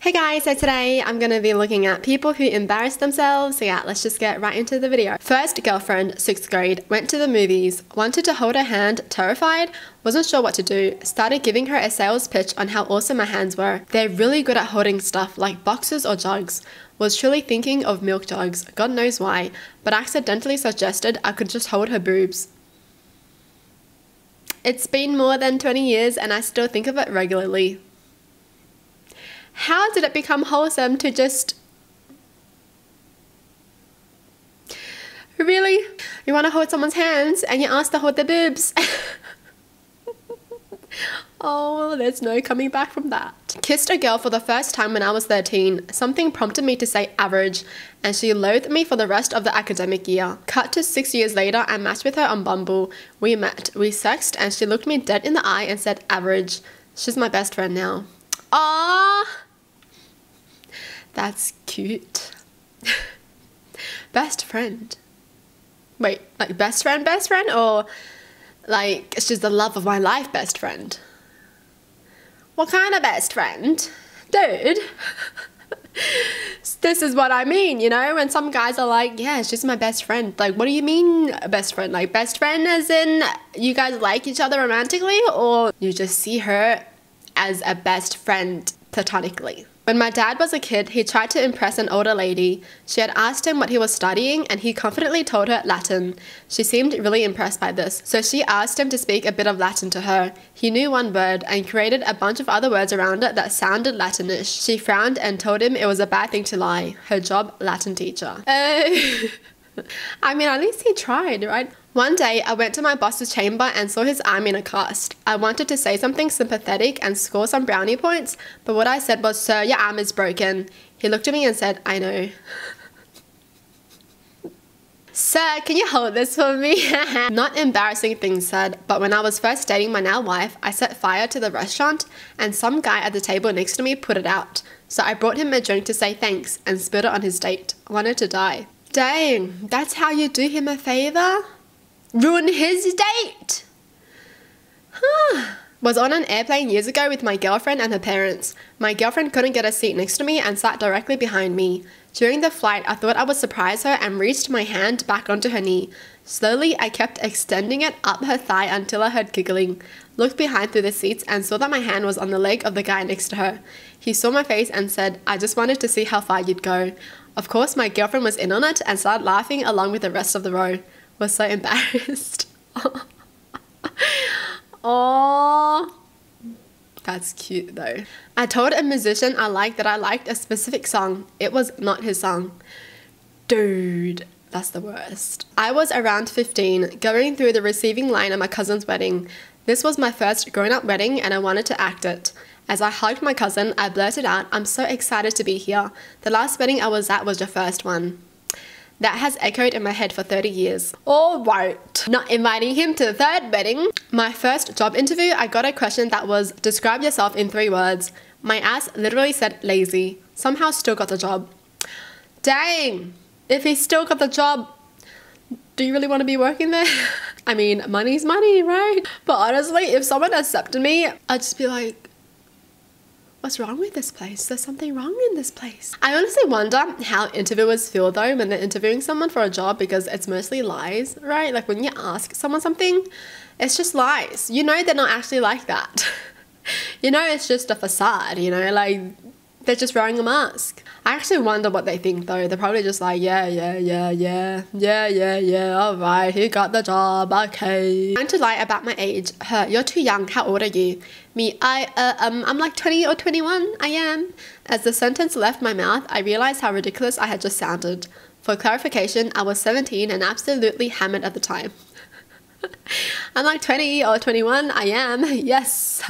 Hey guys, so today I'm going to be looking at people who embarrass themselves. So yeah, let's just get right into the video. First girlfriend, 6th grade, went to the movies, wanted to hold her hand, terrified, wasn't sure what to do, started giving her a sales pitch on how awesome my hands were. They're really good at holding stuff like boxes or jugs. Was truly thinking of milk jugs, God knows why, but accidentally suggested I could just hold her boobs. It's been more than 20 years and I still think of it regularly. How did it become wholesome to just... Really? You want to hold someone's hands and you ask to hold their boobs? Oh, there's no coming back from that. Kissed a girl for the first time when I was 13. Something prompted me to say average, and she loathed me for the rest of the academic year. Cut to 6 years later, I matched with her on Bumble. We met, we sexted, and she looked me dead in the eye and said average. She's my best friend now. Aww! That's cute. Best friend. Wait, like best friend, or like she's the love of my life best friend? What kind of best friend? Dude. This is what I mean, you know, when some guys are like, yeah, she's my best friend. Like, what do you mean best friend? Like best friend as in you guys like each other romantically, or you just see her as a best friend platonically? When my dad was a kid, he tried to impress an older lady. She had asked him what he was studying and he confidently told her Latin. She seemed really impressed by this, so she asked him to speak a bit of Latin to her. He knew one word and created a bunch of other words around it that sounded Latinish. She frowned and told him it was a bad thing to lie. Her job, Latin teacher. I mean, at least he tried, right? One day, I went to my boss's chamber and saw his arm in a cast. I wanted to say something sympathetic and score some brownie points, but what I said was, "Sir, your arm is broken." He looked at me and said, "I know." "Sir, can you hold this for me?" Not embarrassing things said, but when I was first dating my now wife, I set fire to the restaurant and some guy at the table next to me put it out. So I brought him a drink to say thanks and spilled it on his date. I wanted to die. Dang, that's how you do him a favor? Ruin his date? Was on an airplane years ago with my girlfriend and her parents. My girlfriend couldn't get a seat next to me and sat directly behind me. During the flight, I thought I would surprise her and reached my hand back onto her knee. Slowly, I kept extending it up her thigh until I heard giggling. Looked behind through the seats and saw that my hand was on the leg of the guy next to her. He saw my face and said, "I just wanted to see how far you'd go." Of course, my girlfriend was in on it and started laughing along with the rest of the row. Was so embarrassed. Oh, that's cute though. I told a musician I liked that I liked a specific song. It was not his song. Dude, that's the worst. I was around 15, going through the receiving line at my cousin's wedding. This was my first grown-up wedding and I wanted to act it. As I hugged my cousin, I blurted out, "I'm so excited to be here. The last wedding I was at was your first one." That has echoed in my head for 30 years. Alright, not inviting him to the third wedding. My first job interview, I got a question that was, describe yourself in 3 words. My ass literally said lazy. Somehow still got the job. Dang, if he still got the job, do you really want to be working there? I mean, money's money, right? But honestly, if someone accepted me, I'd just be like, what's wrong with this place? There's something wrong in this place. I honestly wonder how interviewers feel though when they're interviewing someone for a job, because it's mostly lies, right? Like when you ask someone something, it's just lies. You know they're not actually like that. You know it's just a facade, you know, like they're just wearing a mask. I actually wonder what they think though. They're probably just like, yeah, alright, he got the job, okay. Trying to lie about my age. Her, "You're too young, how old are you?" Me, I'm like 20 or 21, I am. As the sentence left my mouth, I realized how ridiculous I had just sounded. For clarification, I was 17 and absolutely hammered at the time. I'm like 20 or 21, I am, yes.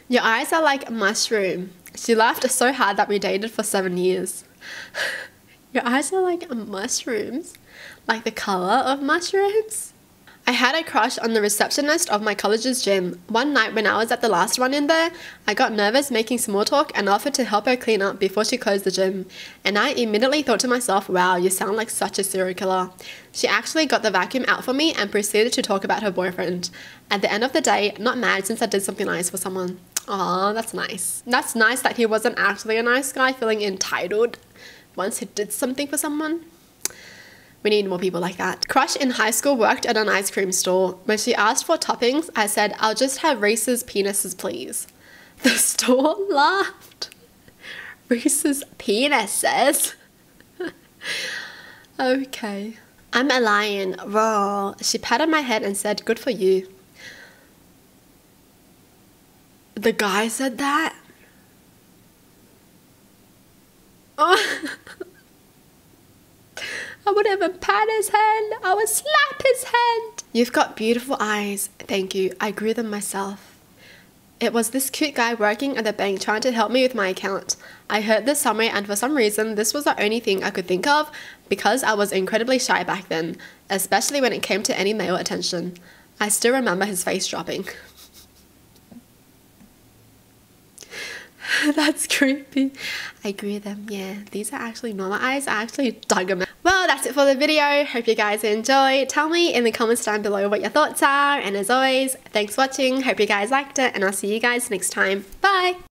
"Your eyes are like a mushroom." She laughed so hard that we dated for 7 years. Your eyes are like mushrooms? Like the color of mushrooms? I had a crush on the receptionist of my college's gym. One night when I was at the last one in there, I got nervous making small talk and offered to help her clean up before she closed the gym. And I immediately thought to myself, wow, you sound like such a serial killer. She actually got the vacuum out for me and proceeded to talk about her boyfriend. At the end of the day, not mad since I did something nice for someone. Oh, that's nice. That's nice that he wasn't actually a nice guy feeling entitled once he did something for someone. We need more people like that. Crush in high school worked at an ice cream store. When she asked for toppings, I said, I'll just have Reese's penises, please. The store laughed. Reese's penises? Okay. I'm a lion. Roar. She patted my head and said, good for you. The guy said that? Oh. I would even pat his hand. I would slap his hand. You've got beautiful eyes. Thank you. I grew them myself. It was this cute guy working at the bank trying to help me with my account. I heard this summary and for some reason this was the only thing I could think of because I was incredibly shy back then, especially when it came to any male attention. I still remember his face dropping. That's creepy. I grew them, yeah. These are actually normal eyes. I actually dug them out. Well, that's it for the video. Hope you guys enjoyed. Tell me in the comments down below what your thoughts are. And as always, thanks for watching. Hope you guys liked it. And I'll see you guys next time. Bye!